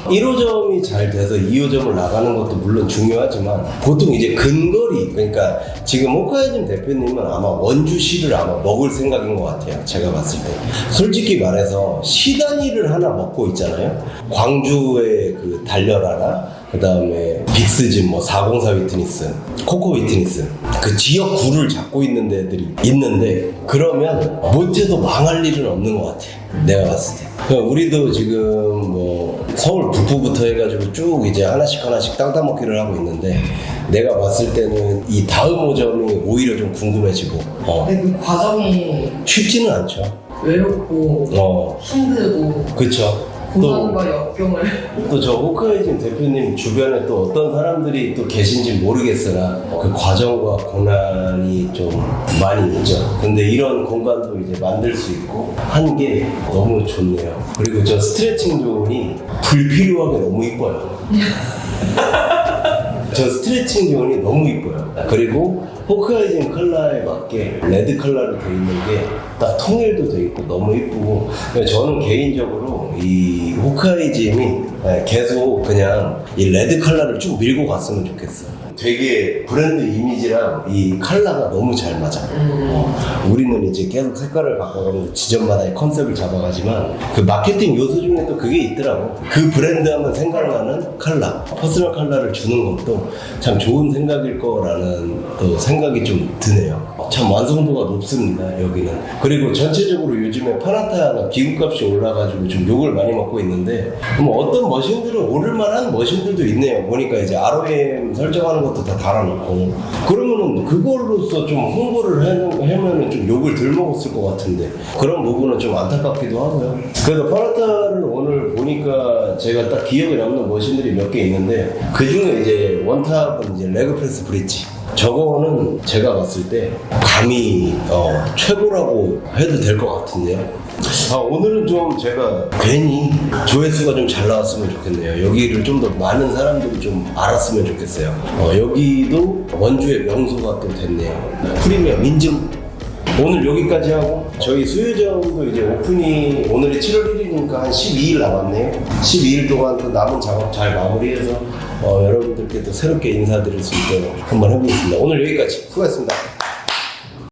1호점이 잘 돼서 2호점을 나가는 것도 물론 중요하지만, 보통 이제 근거리, 그러니까 지금 호카이짐 대표님은 아마 원주시를 아마 먹을 생각인 것 같아요. 제가 봤을 때 솔직히 말해서 시 단위를 하나 먹고 있잖아요. 광주의 그 달려라라, 그 다음에 빅스짐, 뭐 404 위트니스, 코코 위트니스, 그 지역구를 잡고 있는 데들이 있는데, 그러면 못해도 망할 일은 없는 것 같아, 내가 봤을 때. 그러니까 우리도 지금 뭐 서울 북부부터 해가지고 쭉 이제 하나씩 땅 따먹기를 하고 있는데, 내가 봤을 때는 이 다음 5점이 오히려 좀 궁금해지고. 근데 그 과정이 쉽지는 않죠. 외롭고 힘들고, 그쵸. 고난과 역경을. 또 저 호카이짐 대표님 주변에 또 어떤 사람들이 또 계신지 모르겠으나 그 과정과 고난이 좀 많이 있죠. 근데 이런 공간도 이제 만들 수 있고 한 게 너무 좋네요. 그리고 저 스트레칭 존이 불필요하게 너무 이뻐요. 저 스트레칭 존이 너무 이뻐요. 그리고 호카이짐 컬러에 맞게 레드 컬러로 되어 있는 게 딱 통일도 되어 있고 너무 이쁘고, 저는 개인적으로 이 호카이짐이 계속 그냥 이 레드 컬러를 쭉 밀고 갔으면 좋겠어요. 되게 브랜드 이미지랑 이 컬러가 너무 잘 맞아. 우리는 이제 계속 색깔을 바꿔가면서 지점마다의 컨셉을 잡아가지만, 그 마케팅 요소 중에 또 그게 있더라고. 그 브랜드 하면 생각나는 컬러, 퍼스널 컬러를 주는 것도 참 좋은 생각일 거라는 또 생각이 좀 드네요. 참 완성도가 높습니다, 여기는. 그리고 전체적으로 요즘에 파나타가 기구값이 올라가지고 좀 욕을 많이 먹고 있는데, 뭐 어떤 머신들은 오를만한 머신들도 있네요. 보니까 이제 ROM 설정하는 것도 다 달아놓고, 그러면은 그걸로써 좀 홍보를 하면은 좀 욕을 덜 먹었을 것 같은데, 그런 부분은 좀 안타깝기도 하고요. 그래서 파나타를 오늘 보니까 제가 딱 기억에 남는 머신들이 몇 개 있는데, 그 중에 이제 원탑은 이제 레그프레스 브릿지. 저거는 제가 봤을 때 감히 최고라고 해도 될 것 같은데요. 오늘은 좀 제가 괜히 조회수가 좀 잘 나왔으면 좋겠네요. 여기를 좀 더 많은 사람들이 좀 알았으면 좋겠어요. 여기도 원주의 명소가 또 됐네요. 프리미엄 인증 오늘 여기까지 하고 저희 수유점도 이제 오픈이 오늘이 7월 1일이니까 한 12일 남았네요. 12일 동안 또 남은 작업 잘 마무리해서 여러분들께 또 새롭게 인사드릴 수 있도록 한번 해보겠습니다. 오늘 여기까지 수고하셨습니다.